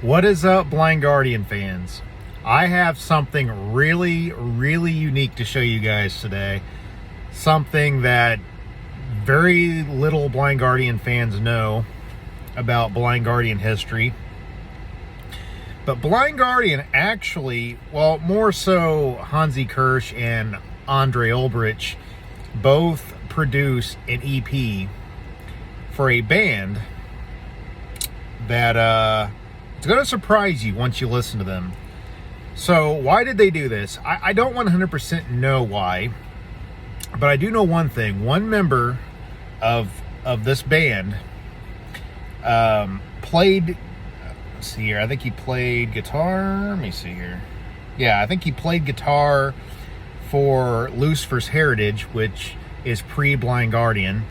What is up, Blind Guardian fans? I have something really, really unique to show you guys today. Something that very little Blind Guardian fans know about Blind Guardian history. But Blind Guardian actually, well, more so Hansi Kirsch and Andre Olbrich, both produced an EP for a band that it's going to surprise you once you listen to them. So why did they do this? I don't 100% know why, but I do know one thing. One member of this band played, let's see here, I think he played guitar. Let me see here. Yeah, I think he played guitar for Lucifer's Heritage, which is pre-Blind Guardian.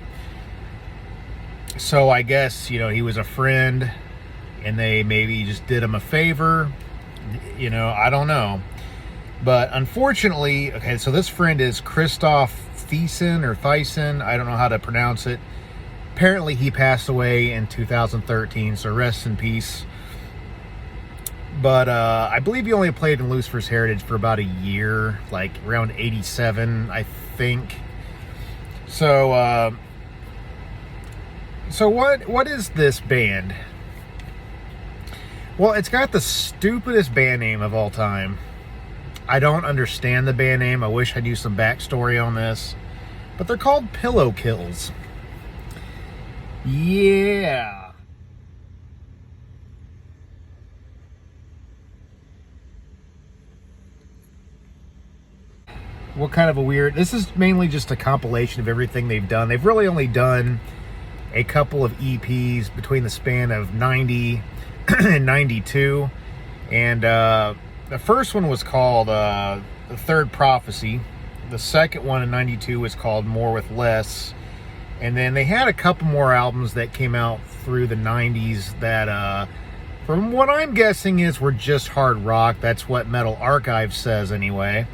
So I guess, he was a friend and they maybe just did him a favor. I don't know. But unfortunately, okay, so this friend is Christoph Thiessen. I don't know how to pronounce it. Apparently he passed away in 2013, so rest in peace. But I believe he only played in Lucifer's Heritage for about a year, like around 87, I think. So what is this band? Well, it's got the stupidest band name of all time. I don't understand the band name. I wish I knew some backstory on this. But they're called Pillow Kills. Yeah. What kind of a weird... This is mainly just a compilation of everything they've done. They've really only done a couple of EPs between the span of 90 and 92. And the first one was called The Third Prophecy. The second one in 92 was called More with Less. And then they had a couple more albums that came out through the 90s that, from what I'm guessing, were just hard rock. That's what Metal Archive says anyway.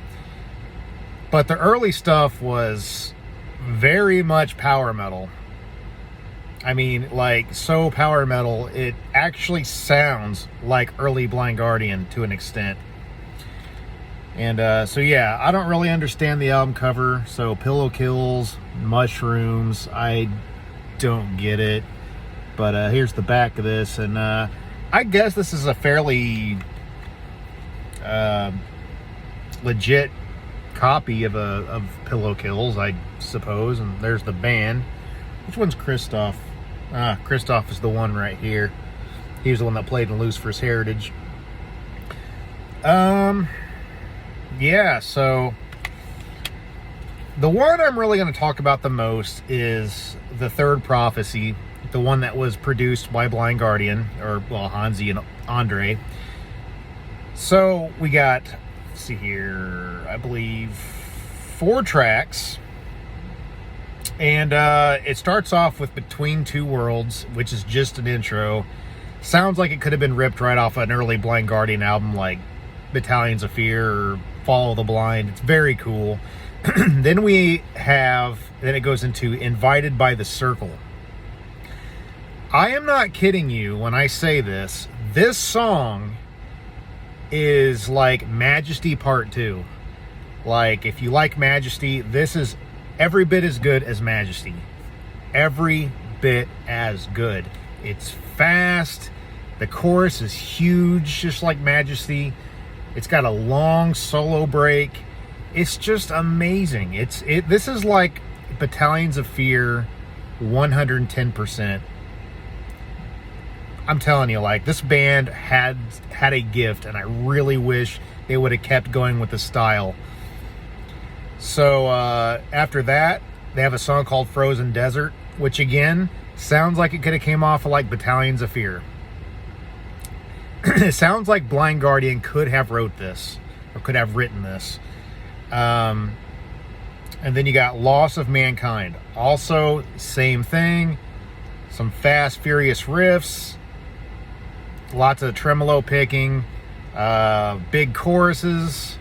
But the early stuff was very much power metal. I mean, like, so power metal, it actually sounds like early Blind Guardian to an extent. And so yeah, I don't really understand the album cover. So Pillow Kills, Mushrooms, I don't get it. But here's the back of this, and I guess this is a fairly legit copy of Pillow Kills, I suppose. And there's the band. Which one's Christoph? Christoph is the one right here. He was the one that played in Lucifer's Heritage. Yeah, so the one I'm really going to talk about the most is The Third Prophecy, the one that was produced by Blind Guardian, or, well, Hansi and Andre. So we got, let's see here, I believe 4 tracks. And it starts off with Between Two Worlds, which is just an intro. Sounds like it could have been ripped right off an early Blind Guardian album like Battalions of Fear or Follow the Blind. It's very cool. Then it goes into Invited by the Circle. I am not kidding you when I say this. This song is like Majesty Part 2. Like, if you like Majesty, this is every bit as good as Majesty. Every bit as good. It's fast. The chorus is huge, just like Majesty. It's got a long solo break. It's just amazing. This is like Battalions of Fear 110%. I'm telling you, like, this band had a gift, and I really wish they would have kept going with the style. So after that, they have a song called Frozen Desert, which again sounds like it could have came off of like Battalions of Fear. It sounds like Blind Guardian could have wrote this, or could have written this. And then you got Loss of Mankind. Also, same thing. Some fast, furious riffs. Lots of tremolo picking. Big choruses.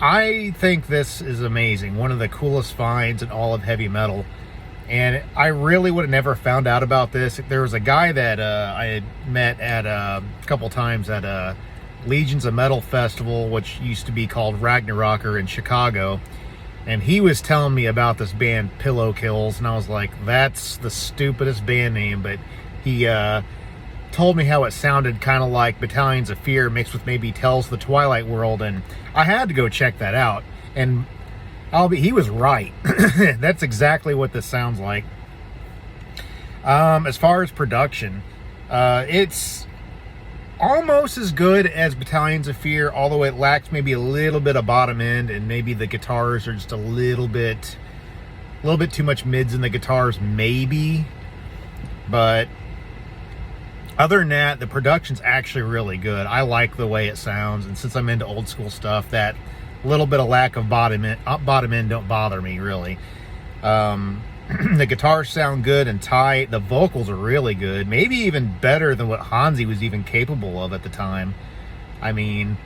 I think this is amazing. One of the coolest finds in all of heavy metal. And I really would have never found out about this. There was a guy that I had met at a couple times at Legions of Metal Festival, which used to be called Ragnarocker in Chicago. And he was telling me about this band Pillow Kills, and I was like, that's the stupidest band name. But he told me how it sounded kind of like Battalions of Fear mixed with maybe Tales of the Twilight World, and I had to go check that out. And he was right. That's exactly what this sounds like. As far as production, it's almost as good as Battalions of Fear, although it lacks maybe a little bit of bottom end, and maybe the guitars are just a little bit too much mids in the guitars, maybe. But other than that, the production's actually really good. I like the way it sounds, and since I'm into old school stuff, that little bit of lack of bottom end don't bother me, really. The guitars sound good and tight. The vocals are really good, maybe even better than what Hansi was even capable of at the time. I mean,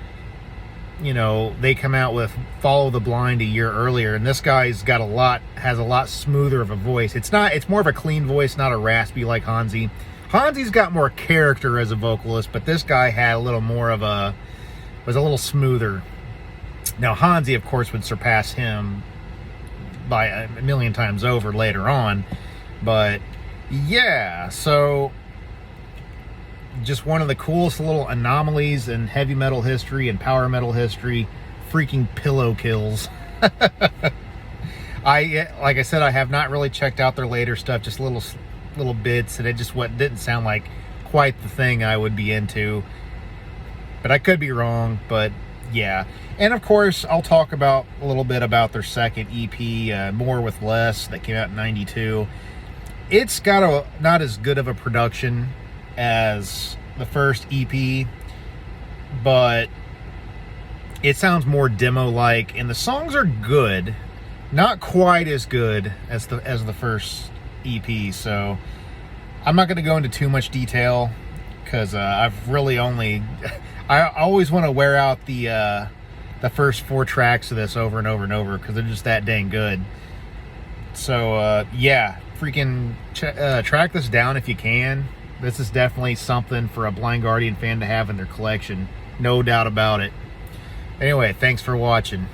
you know, they come out with Follow the Blind a year earlier, and this guy's got has a lot smoother of a voice. It's more of a clean voice, not a raspy like Hansi. Hansi's got more character as a vocalist, but this guy had a little more of was a little smoother. Now, Hansi, of course, would surpass him by a million times over later on. But, yeah, so just one of the coolest little anomalies in heavy metal history and power metal history. Freaking Pillow Kills. Like I said, I have not really checked out their later stuff, just little bits, and it just didn't sound like quite the thing I would be into. But I could be wrong, but yeah. And of course, I'll talk a little bit about their second EP, More with Less, that came out in '92. It's got not as good of a production as the first EP, but it sounds more demo-like, and the songs are good, not quite as good as the first EP. So I'm not going to go into too much detail, because I've really only I always want to wear out the first 4 tracks of this over and over and over, because they're just that dang good. So yeah, freaking track this down if you can. This is definitely something for a Blind Guardian fan to have in their collection, no doubt about it. Anyway, thanks for watching.